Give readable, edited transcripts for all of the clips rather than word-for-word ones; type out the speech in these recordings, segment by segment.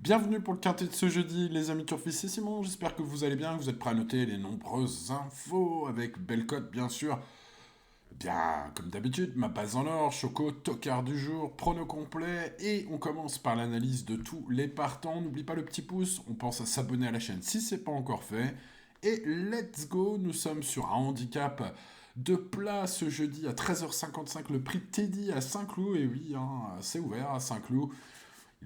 Bienvenue pour le quintet de ce jeudi, les amis turfistes, c'est Simon, j'espère que vous allez bien, que vous êtes prêts à noter les nombreuses infos avec belle cote bien sûr. Bien, comme d'habitude, ma base en or, Choco, tocard du jour, prono complet, et on commence par l'analyse de tous les partants. N'oublie pas le petit pouce, on pense à s'abonner à la chaîne si c'est pas encore fait. Et let's go, nous sommes sur un handicap de plat ce jeudi à 13h55, le prix Teddy à Saint-Cloud, et oui, hein, c'est ouvert à Saint-Cloud.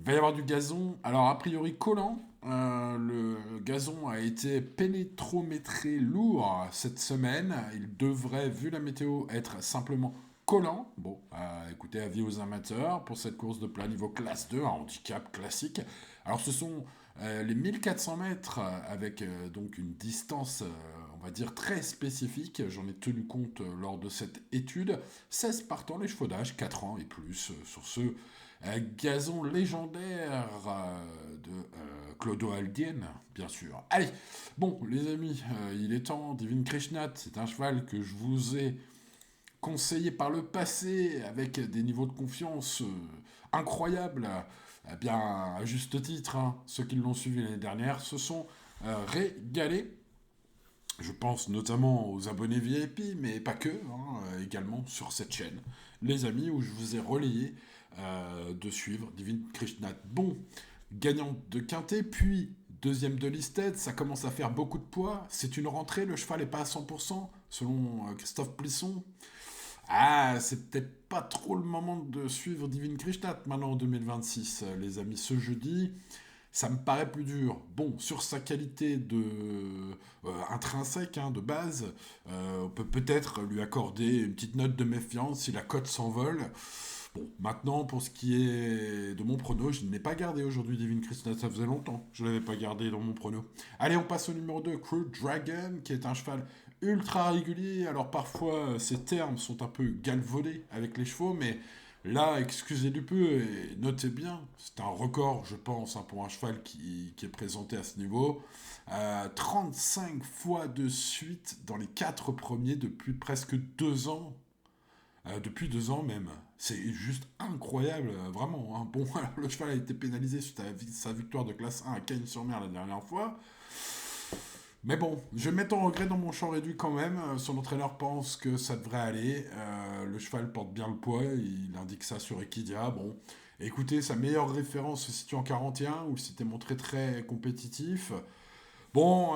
Il va y avoir du gazon. Alors, a priori, collant. Le gazon a été pénétrométré lourd cette semaine. Il devrait, vu la météo, être simplement collant. Bon, écoutez, avis aux amateurs pour cette course de plat niveau classe 2, un handicap classique. Alors, ce sont les 1400 mètres avec donc une distance, on va dire, très spécifique. J'en ai tenu compte lors de cette étude. 16 partants, les chevaux d'âge, 4 ans et plus, sur ce gazon légendaire de Clodo Aldien, bien sûr. Allez, bon, les amis, il est temps. Divine Krishnat, c'est un cheval que je vous ai conseillé par le passé avec des niveaux de confiance incroyables. Eh bien, à juste titre, hein, ceux qui l'ont suivi l'année dernière se sont régalés. Je pense notamment aux abonnés VIP, mais pas que, hein, également sur cette chaîne, les amis, où je vous ai relayé de suivre Divine Krishnat. Bon, gagnante de Quintet, puis deuxième de Listed, ça commence à faire beaucoup de poids. C'est une rentrée, le cheval n'est pas à 100%, selon Christophe Plisson. Ah, c'est peut-être pas trop le moment de suivre Divine Krishnat maintenant en 2026, les amis, ce jeudi. Ça me paraît plus dur. Bon, sur sa qualité de intrinsèque, hein, de base, on peut peut-être lui accorder une petite note de méfiance si la cote s'envole. Bon, maintenant, pour ce qui est de mon prono, je ne l'ai pas gardé aujourd'hui, Divine Christina, ça faisait longtemps. Je ne l'avais pas gardé dans mon prono. Allez, on passe au numéro 2, Crew Dragon, qui est un cheval ultra régulier. Alors parfois, ses termes sont un peu galvaudés avec les chevaux, mais là, excusez du peu, et notez bien, c'est un record, je pense, hein, pour un cheval qui est présenté à ce niveau. 35 fois de suite dans les 4 premiers depuis presque 2 ans. Depuis 2 ans même. C'est juste incroyable, vraiment, hein. Bon, alors le cheval a été pénalisé suite à sa victoire de classe 1 à Cagnes-sur-Mer la dernière fois. Mais bon, je vais mettre en regret dans mon champ réduit quand même. Son entraîneur pense que ça devrait aller. Le cheval porte bien le poids, il indique ça sur Equidia. Bon, écoutez, sa meilleure référence se situe en 41, où il s'était montré très compétitif. Bon,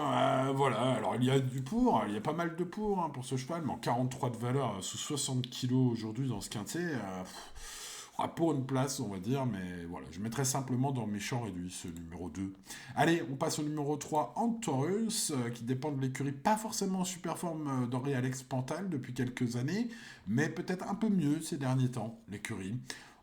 voilà, alors il y a du pour, il y a pas mal de pour ce cheval, mais en 43 de valeur, sous 60 kilos aujourd'hui dans ce quintet, pour une place, on va dire, mais voilà, je mettrai simplement dans mes champs réduits ce numéro 2. Allez, on passe au numéro 3, Antorus, qui dépend de l'écurie, pas forcément en super forme d'Henri Alex Pantal depuis quelques années, mais peut-être un peu mieux ces derniers temps, l'écurie.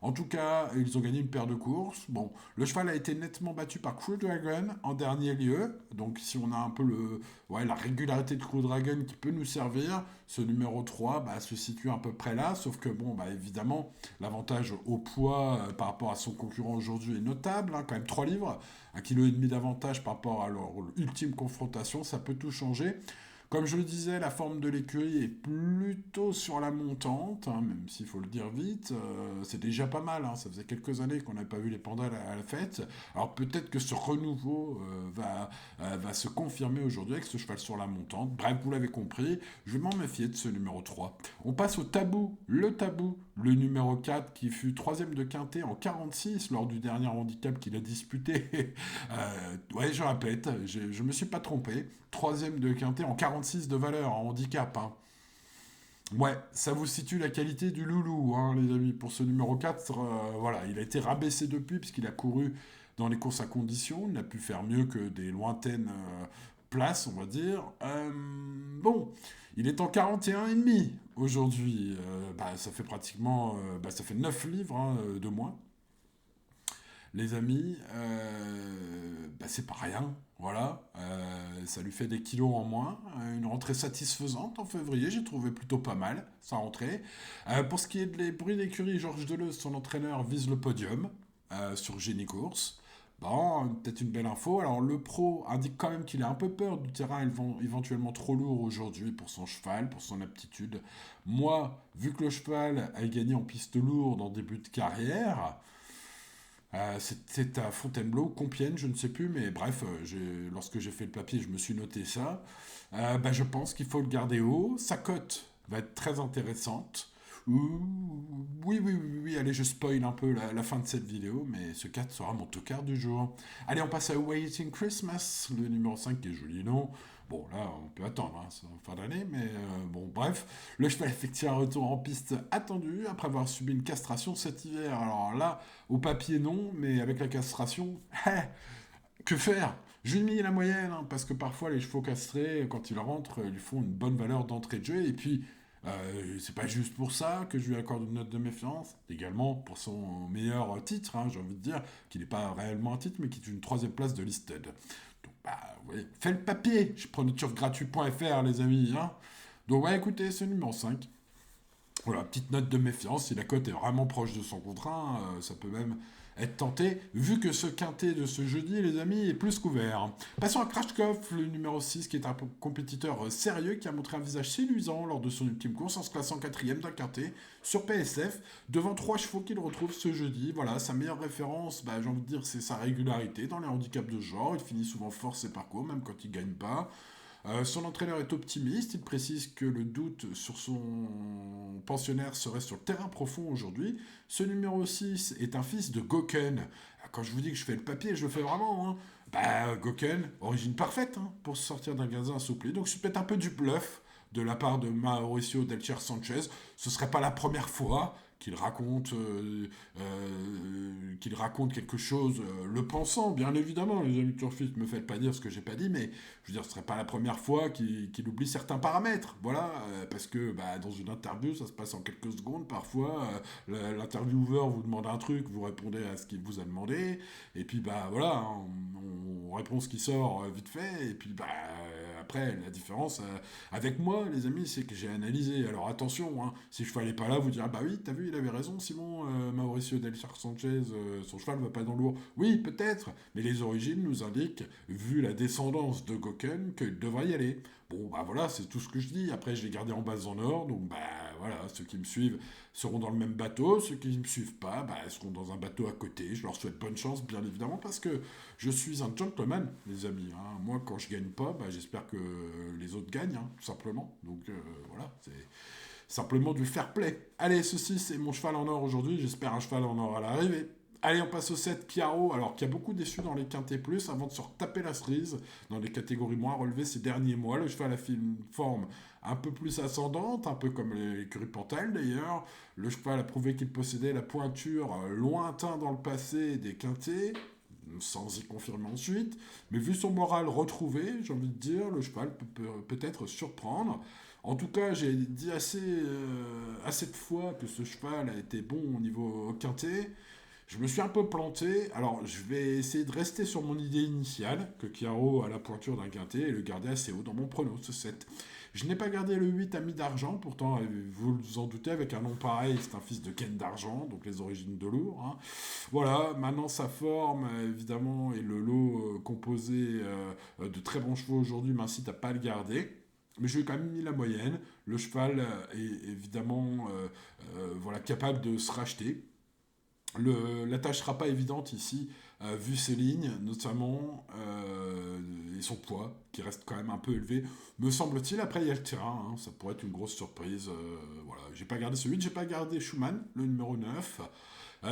En tout cas, ils ont gagné une paire de courses. Bon, le cheval a été nettement battu par Crew Dragon en dernier lieu. Donc, si on a un peu la régularité de Crew Dragon qui peut nous servir, ce numéro 3 se situe à peu près là. Sauf que, bon, évidemment, l'avantage au poids par rapport à son concurrent aujourd'hui est notable. Hein, quand même 3 livres, 1,5 kg d'avantage par rapport à leur ultime confrontation, ça peut tout changer. Comme je le disais, la forme de l'écurie est plutôt sur la montante, hein, même s'il faut le dire vite. C'est déjà pas mal, hein, ça faisait quelques années qu'on n'avait pas vu les pandas à la fête. Alors peut-être que ce renouveau va se confirmer aujourd'hui avec ce cheval sur la montante. Bref, vous l'avez compris, je vais m'en méfier de ce numéro 3. On passe au tabou, le numéro 4 qui fut troisième de quintet en 46 lors du dernier handicap qu'il a disputé. Ouais, je répète, je me suis pas trompé. Troisième de quintet en 46 de valeur, en handicap. Hein. Ouais, ça vous situe la qualité du loulou, hein, les amis. Pour ce numéro 4, voilà, il a été rabaissé depuis, puisqu'il a couru dans les courses à condition. Il n'a pu faire mieux que des lointaines places, on va dire. Bon, il est en 41,5 aujourd'hui. Ça fait pratiquement ça fait 9 livres hein, de moins les amis, c'est pas rien. Voilà, ça lui fait des kilos en moins. Une rentrée satisfaisante en février, j'ai trouvé plutôt pas mal sa rentrée. Pour ce qui est des bruits d'écurie, Georges Deleuze, son entraîneur, vise le podium sur Génie Course. Bon, peut-être une belle info. Alors le pro indique quand même qu'il a un peu peur du terrain éventuellement trop lourd aujourd'hui pour son cheval, pour son aptitude. Moi, vu que le cheval a gagné en piste lourde en début de carrière, C'était à Fontainebleau, Compiègne, je ne sais plus, mais bref, lorsque j'ai fait le papier, je me suis noté ça. Bah, je pense qu'il faut le garder haut. Sa cote va être très intéressante. Oui, oui, oui, oui, allez, je spoil un peu la fin de cette vidéo, mais ce 4 sera mon tocard du jour. Allez, on passe à Waiting Christmas, le numéro 5 qui est joli nom. Bon, là, on peut attendre, hein, c'est en fin d'année, mais bon, bref. Le cheval effectue un retour en piste attendu après avoir subi une castration cet hiver. Alors là, au papier, non, mais avec la castration, que faire? Je lui ai mis la moyenne, hein, parce que parfois les chevaux castrés, quand ils rentrent, ils font une bonne valeur d'entrée de jeu, et puis c'est pas juste pour ça que je lui accorde une note de méfiance, également pour son meilleur titre, hein, j'ai envie de dire, qui n'est pas réellement un titre, mais qui est une troisième place de listed. Donc bah, ouais, fais le papier, je prends gratuit.fr les amis, hein. Donc ouais, écoutez, c'est le numéro 5. Voilà, petite note de méfiance, si la cote est vraiment proche de son contrat, ça peut même être tenté, vu que ce quintet de ce jeudi, les amis, est plus couvert. Passons à Krashkov, le numéro 6, qui est un compétiteur sérieux, qui a montré un visage séduisant lors de son ultime course, en se classant quatrième d'un quintet, sur PSF, devant 3 chevaux qu'il retrouve ce jeudi. Voilà, sa meilleure référence, bah, j'ai envie de dire, c'est sa régularité dans les handicaps de genre. Il finit souvent fort ses parcours, même quand il gagne pas. Son entraîneur est optimiste, il précise que le doute sur son pensionnaire serait sur le terrain profond aujourd'hui. Ce numéro 6 est un fils de Goken. Quand je vous dis que je fais le papier, je le fais vraiment. Hein. Bah, Goken, origine parfaite hein, pour sortir d'un gazin assouplé. Donc c'est peut-être un peu du bluff de la part de Mauricio Delcher Sanchez. Ce serait pas la première fois qu'il raconte quelque chose, le pensant, bien évidemment. Les amis turfistes, me faites pas dire ce que j'ai pas dit, mais je veux dire, ce serait pas la première fois qu'il oublie certains paramètres. Voilà, parce que bah, dans une interview, ça se passe en quelques secondes. Parfois, l'intervieweur vous demande un truc, vous répondez à ce qu'il vous a demandé, et puis bah voilà, hein, on répond ce qui sort vite fait, et puis bah après, la différence avec moi, les amis, c'est que j'ai analysé. Alors attention, hein, si je fallais pas là, vous direz, bah oui, t'as vu, il avait raison, Simon, Mauricio Del Sanchez, son cheval va pas dans lourd. Oui, peut-être, mais les origines nous indiquent, vu la descendance de Goken, qu'il devrait y aller. Bon, bah voilà, c'est tout ce que je dis. Après, je l'ai gardé en base en or, donc bah voilà, ceux qui me suivent seront dans le même bateau, ceux qui ne me suivent pas, bah, seront dans un bateau à côté. Je leur souhaite bonne chance, bien évidemment, parce que je suis un gentleman, les amis. Hein. Moi, quand je gagne pas, bah, j'espère que les autres gagnent, hein, tout simplement. Donc voilà, c'est simplement du fair play. Allez, ceci, c'est mon cheval en or aujourd'hui. J'espère un cheval en or à l'arrivée. Allez, on passe au 7 Piaro, alors qui a beaucoup déçu dans les quintés plus avant de se retaper la cerise dans les catégories moins relevées ces derniers mois. Le cheval a fait une forme un peu plus ascendante, un peu comme l'écurie Pantal d'ailleurs. Le cheval a prouvé qu'il possédait la pointure lointain dans le passé des quintés, sans y confirmer ensuite. Mais vu son moral retrouvé, j'ai envie de dire, le cheval peut peut-être surprendre. En tout cas, j'ai dit assez de fois que ce cheval a été bon au niveau quintet. Je me suis un peu planté, alors je vais essayer de rester sur mon idée initiale, que Chiaro a la pointure d'un quintet, et le garder assez haut dans mon prono, ce 7. Je n'ai pas gardé le 8 ami d'argent, pourtant vous vous en doutez, avec un nom pareil, c'est un fils de Ken d'argent, donc les origines de lourd. Hein. Voilà, maintenant sa forme, évidemment, et le lot composé de très bons chevaux aujourd'hui m'incite à pas le garder. Mais je lui ai quand même mis la moyenne. Le cheval est évidemment voilà, capable de se racheter. La tâche sera pas évidente ici, vu ses lignes, notamment, et son poids, qui reste quand même un peu élevé. Me semble-t-il, après il y a le terrain, hein, ça pourrait être une grosse surprise. Voilà. J'ai pas gardé ce 8, j'ai pas gardé Schumann, le numéro 9.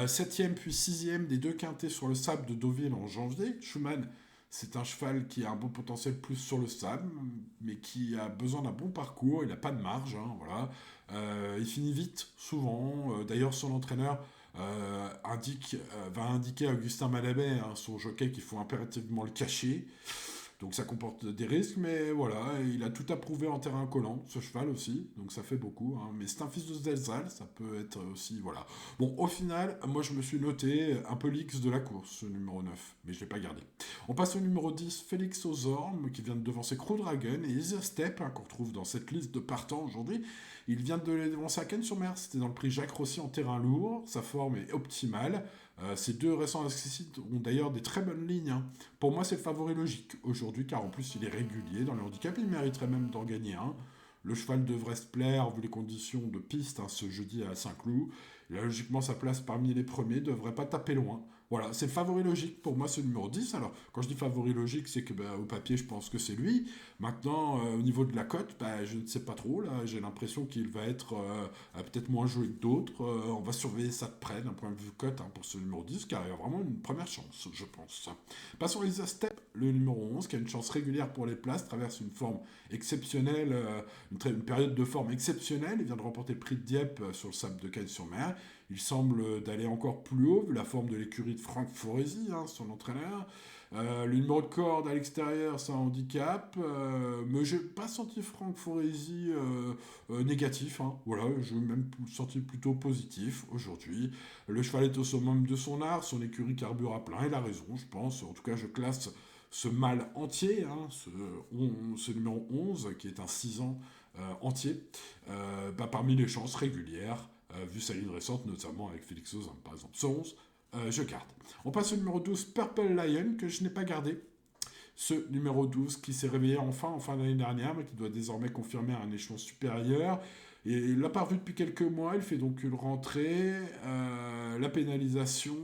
7e puis 6e des deux quintés sur le sable de Deauville en janvier. Schumann, c'est un cheval qui a un bon potentiel plus sur le sable, mais qui a besoin d'un bon parcours, il n'a pas de marge, hein, voilà. Il finit vite, souvent. D'ailleurs, son entraîneur va indiquer à Augustin Malabé, hein, son jockey, qu'il faut impérativement le cacher. Donc ça comporte des risques, mais voilà, il a tout approuvé en terrain collant, ce cheval aussi, donc ça fait beaucoup. Hein. Mais c'est un fils de Zelzal, ça peut être aussi, voilà. Bon, au final, moi je me suis noté un peu l'X de la course, ce numéro 9, mais je ne l'ai pas gardé. On passe au numéro 10, Félix Ozorm, qui vient de devancer Crew Dragon et Easy Step, hein, qu'on retrouve dans cette liste de partants aujourd'hui. Il vient de les devancer à Cannes-sur-Mer, c'était dans le prix Jacques Rossi en terrain lourd, sa forme est optimale. Ces deux récents accessibles ont d'ailleurs des très bonnes lignes. Hein. Pour moi, c'est le favori logique aujourd'hui, car en plus, il est régulier dans le handicap. Il mériterait même d'en gagner un. Le cheval devrait se plaire, vu les conditions de piste, hein, ce jeudi à Saint-Cloud. Il a logiquement sa place parmi les premiers, devrait pas taper loin. Voilà, c'est favori logique pour moi, ce numéro 10. Alors, quand je dis favori logique, c'est que au papier, je pense que c'est lui. Maintenant, au niveau de la cote, je ne sais pas trop. Là, j'ai l'impression qu'il va être peut-être moins joué que d'autres. On va surveiller ça de près d'un point de vue cote pour ce numéro 10, car il a vraiment une première chance, je pense. Passons à Lisa Step, le numéro 11, qui a une chance régulière pour les places, traverse une forme exceptionnelle, une période de forme exceptionnelle. Il vient de remporter le prix de Dieppe sur le sable de Cagnes-sur-Mer. Il semble d'aller encore plus haut, vu la forme de l'écurie de Franck Foresi, son entraîneur. Le numéro de corde à l'extérieur, c'est un handicap. Mais j'ai pas senti Franck Foresi négatif. Voilà, je l'ai même senti plutôt positif aujourd'hui. Le cheval est au summum de son art, son écurie carbure à plein. Il a raison, je pense. En tout cas, je classe ce mâle entier, ce numéro 11, qui est un 6 ans entier, parmi les chances régulières. Vu sa ligne récente, notamment avec Félix Ozin, par exemple. Ce 11, je garde. On passe au numéro 12, Purple Lion, que je n'ai pas gardé. Ce numéro 12 qui s'est réveillé en fin d'année dernière, mais qui doit désormais confirmer un échelon supérieur. Et il l'a pas revu depuis quelques mois, il fait donc une rentrée, la pénalisation,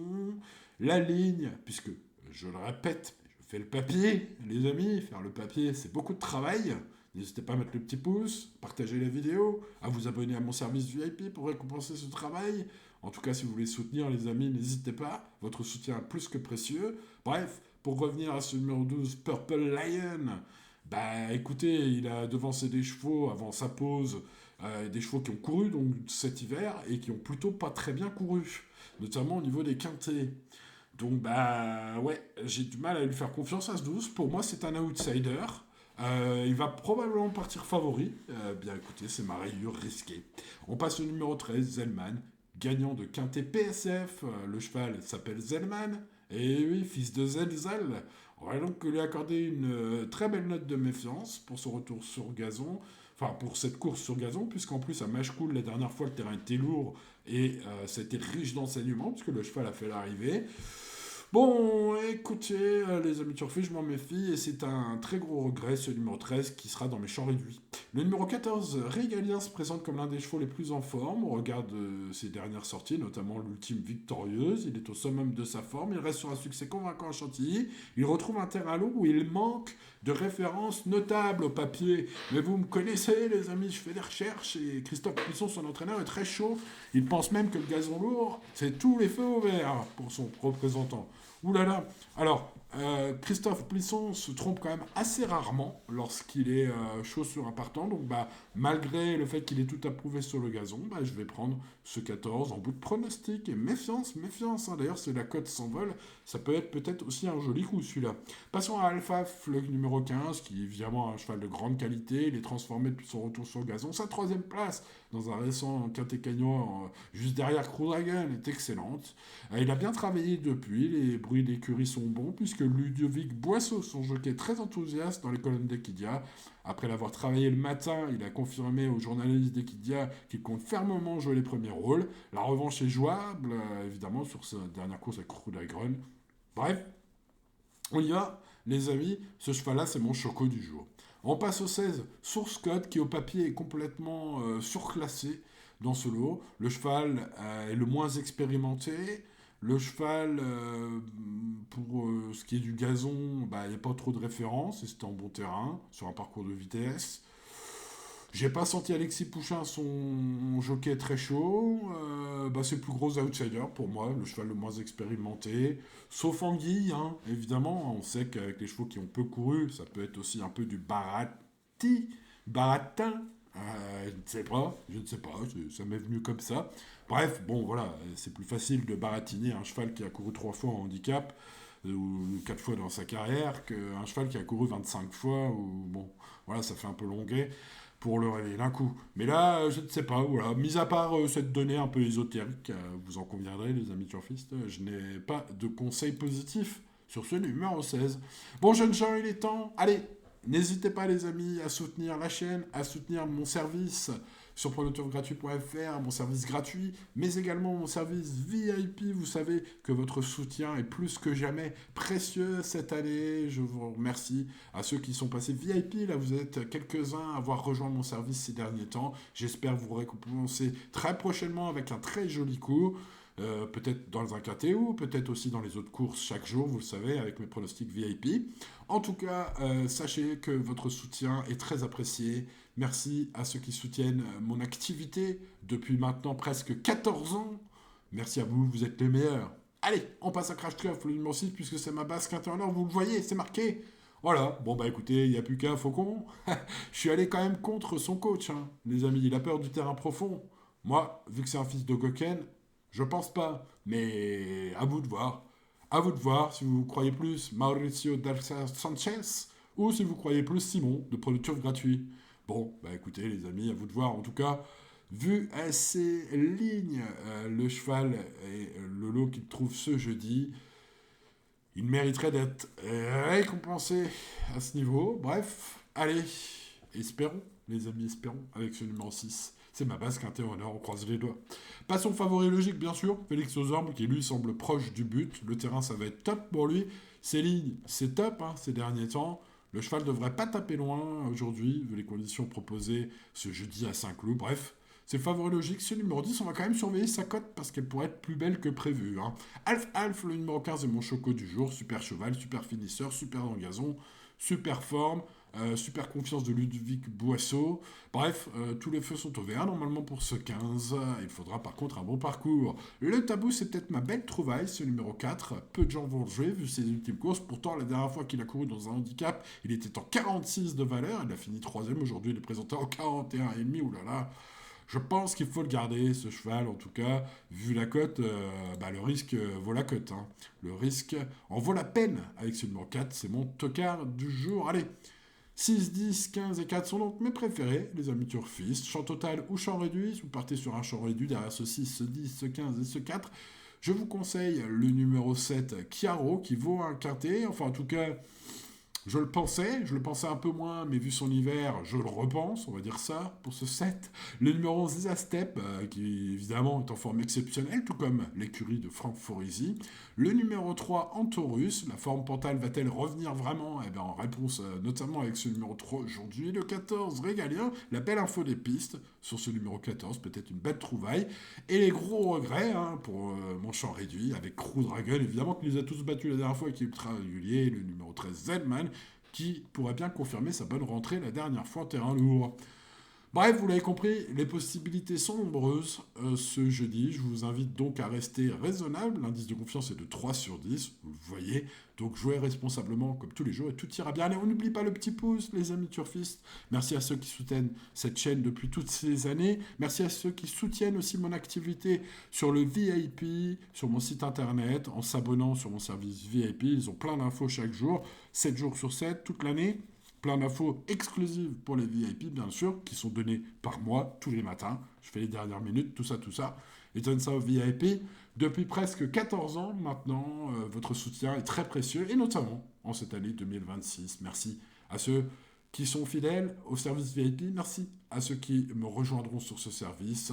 la ligne, puisque, je le répète, je fais le papier, les amis, faire le papier, c'est beaucoup de travail. N'hésitez pas à mettre le petit pouce, partager la vidéo, à vous abonner à mon service VIP pour récompenser ce travail. En tout cas, si vous voulez soutenir les amis, n'hésitez pas. Votre soutien est plus que précieux. Bref, pour revenir à ce numéro 12, Purple Lion, écoutez, il a devancé des chevaux avant sa pause, des chevaux qui ont couru donc cet hiver et qui ont plutôt pas très bien couru, notamment au niveau des quintés. Donc ouais, j'ai du mal à lui faire confiance à ce 12. Pour moi, c'est un outsider. Il va probablement partir favori. Bien écoutez, c'est ma rayure risquée. On passe au numéro 13, Zellman, gagnant de Quintet PSF. Le cheval s'appelle Zellman. Et oui, fils de Zelzel. On va donc lui accorder une très belle note de méfiance pour son retour sur gazon. Enfin, pour cette course sur gazon, puisqu'en plus, à Machecoul, la dernière fois, le terrain était lourd et ça a été riche d'enseignements, puisque le cheval a fait l'arrivée. Bon, écoutez, les amis turfis, je m'en méfie, et c'est un très gros regret, ce numéro 13, qui sera dans mes champs réduits. Le numéro 14, Régalien, se présente comme l'un des chevaux les plus en forme, au regard de ses dernières sorties, notamment l'ultime victorieuse. Il est au summum de sa forme, il reste sur un succès convaincant à Chantilly, il retrouve un terrain long où il manque de références notables au papier. Mais vous me connaissez, les amis, je fais des recherches, et Christophe Puisson, son entraîneur, est très chaud. Il pense même que le gazon lourd, c'est tous les feux au vert pour son représentant. Ouh là là. Alors, Christophe Plisson se trompe quand même assez rarement lorsqu'il est chaud sur un partant. Donc, malgré le fait qu'il ait tout approuvé sur le gazon, je vais prendre ce 14 en bout de pronostic. Et méfiance, méfiance. D'ailleurs, si la cote s'envole, ça peut être peut-être aussi un joli coup, celui-là. Passons à Alpha, le numéro 15, qui est évidemment un cheval de grande qualité. Il est transformé depuis son retour sur le gazon. Sa troisième place dans un récent Quintet Cagnois, juste derrière Crew Dragon, est excellente. Il a bien travaillé depuis. Les bruits d'écurie sont bons, puisque Ludovic Boisseau, son jockey, est très enthousiaste dans les colonnes d'Equidia. Après l'avoir travaillé le matin, il a confirmé aux journalistes d'Equidia qu'il compte fermement jouer les premiers rôles. La revanche est jouable, évidemment, sur sa dernière course avec Crew Dragon. Bref, on y va, les amis. Ce cheval-là, c'est mon choco du jour. On passe au 16, Source Code, qui au papier est complètement surclassé dans ce lot. Le cheval est le moins expérimenté. Le cheval, pour ce qui est du gazon, il n'y a pas trop de références, et c'était en bon terrain, sur un parcours de vitesse. J'ai pas senti Alexis Pouchin, son jockey très chaud. C'est le plus gros outsider pour moi, le cheval le moins expérimenté. Sauf Anguille, évidemment. On sait qu'avec les chevaux qui ont peu couru, ça peut être aussi un peu du baratin. Je ne sais pas, ça m'est venu comme ça. Bref, bon voilà, c'est plus facile de baratiner un cheval qui a couru 3 fois en handicap ou 4 fois dans sa carrière qu'un cheval qui a couru 25 fois, ou bon, voilà, ça fait un peu longuet pour le réveiller d'un coup. Mais là, je ne sais pas, voilà, mis à part cette donnée un peu ésotérique, vous en conviendrez les amis turfistes, je n'ai pas de conseils positifs sur ce numéro 16. Bon jeunes gens, il est temps, allez, n'hésitez pas les amis à soutenir la chaîne, à soutenir mon service sur pronoturfgratuit.fr, mon service gratuit, mais également mon service VIP. Vous savez que votre soutien est plus que jamais précieux cette année. Je vous remercie à ceux qui sont passés VIP. Là, vous êtes quelques-uns à avoir rejoint mon service ces derniers temps. J'espère vous récompenser très prochainement avec un très joli coup. peut-être dans un KTO, peut-être aussi dans les autres courses chaque jour, vous le savez, avec mes pronostics VIP. En tout cas, sachez que votre soutien est très apprécié. Merci à ceux qui soutiennent mon activité depuis maintenant presque 14 ans. Merci à vous, vous êtes les meilleurs. Allez, on passe à Crash Club, le numéro 6, puisque c'est ma base quinternaire, vous le voyez, c'est marqué. Voilà, bon bah écoutez, il n'y a plus qu'un faucon. Je suis allé quand même contre son coach, hein, les amis, il a peur du terrain profond. Moi, vu que c'est un fils de Goken, je pense pas. Mais à vous de voir. À vous de voir si vous croyez plus Mauricio Darça Sanchez ou si vous croyez plus Simon de Producteur Gratuit. Bon, bah écoutez les amis, à vous de voir. En tout cas, vu à ces lignes, le cheval et le lot qu'il trouve ce jeudi, il mériterait d'être récompensé à ce niveau. Bref, allez, espérons, les amis, espérons, avec ce numéro 6. C'est ma base quintée en or, on croise les doigts. Passons favori logique, bien sûr. Félix Ozorbe, qui lui semble proche du but. Le terrain, ça va être top pour lui. Ses lignes, c'est top hein, ces derniers temps. Le cheval devrait pas taper loin aujourd'hui, vu les conditions proposées ce jeudi à Saint-Cloud. Bref, c'est favori logique. C'est le numéro 10. On va quand même surveiller sa cote parce qu'elle pourrait être plus belle que prévu. Hein. Alf, le numéro 15 est mon choco du jour. Super cheval, super finisseur, super en gazon, super forme. Super confiance de Ludovic Boisseau. Bref, tous les feux sont au vert normalement pour ce 15. Il faudra par contre un bon parcours. Le tabou, c'est peut-être ma belle trouvaille, ce numéro 4. Peu de gens vont le jouer vu ses ultimes courses. Pourtant, la dernière fois qu'il a couru dans un handicap, il était en 46 de valeur. Il a fini 3ème. Aujourd'hui, il est présenté en 41,5. Oulala. Je pense qu'il faut le garder, ce cheval, en tout cas, vu la cote, le risque vaut la cote. Hein. Le risque en vaut la peine avec ce numéro 4. C'est mon tocard du jour. Allez, 6, 10, 15 et 4 sont donc mes préférés, les amis turfistes. Champ total ou champ réduit, si vous partez sur un champ réduit derrière ce 6, ce 10, ce 15 et ce 4, je vous conseille le numéro 7, Chiaro, qui vaut un quintet. Enfin, en tout cas, je le pensais un peu moins, mais vu son hiver, je le repense, on va dire ça, pour ce 7. Le numéro 11, Zastep, qui évidemment est en forme exceptionnelle, tout comme l'écurie de Franck Forisi. Le numéro 3, Antorus, la forme Pantal va-t-elle revenir vraiment? Eh bien, en réponse notamment avec ce numéro 3 aujourd'hui. Le 14, Régalien, la belle info des pistes sur ce numéro 14, peut-être une belle trouvaille. Et les gros regrets hein, pour mon champ réduit, avec Crew Dragon, évidemment, qui les a tous battus la dernière fois, qui est ultra régulier. Le numéro 13, Zedman, qui pourrait bien confirmer sa bonne rentrée la dernière fois en terrain lourd. Bref, vous l'avez compris, les possibilités sont nombreuses ce jeudi. Je vous invite donc à rester raisonnable. L'indice de confiance est de 3 sur 10, vous le voyez. Donc jouez responsablement comme tous les jours et tout ira bien. Allez, on n'oublie pas le petit pouce, les amis turfistes. Merci à ceux qui soutiennent cette chaîne depuis toutes ces années. Merci à ceux qui soutiennent aussi mon activité sur le VIP, sur mon site internet, en s'abonnant sur mon service VIP. Ils ont plein d'infos chaque jour, 7 jours sur 7, toute l'année. Plein d'infos exclusives pour les VIP, bien sûr, qui sont données par moi tous les matins. Je fais les dernières minutes, tout ça. Et donne ça aux VIP. Depuis presque 14 ans maintenant, votre soutien est très précieux, et notamment en cette année 2026. Merci à ceux qui sont fidèles au service VIP. Merci à ceux qui me rejoindront sur ce service.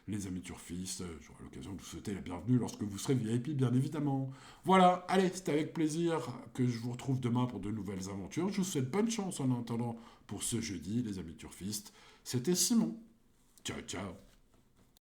Les amis turfistes, j'aurai l'occasion de vous souhaiter la bienvenue lorsque vous serez VIP, bien évidemment. Voilà, allez, c'est avec plaisir que je vous retrouve demain pour de nouvelles aventures. Je vous souhaite bonne chance en attendant pour ce jeudi, les amis turfistes. C'était Simon. Ciao, ciao.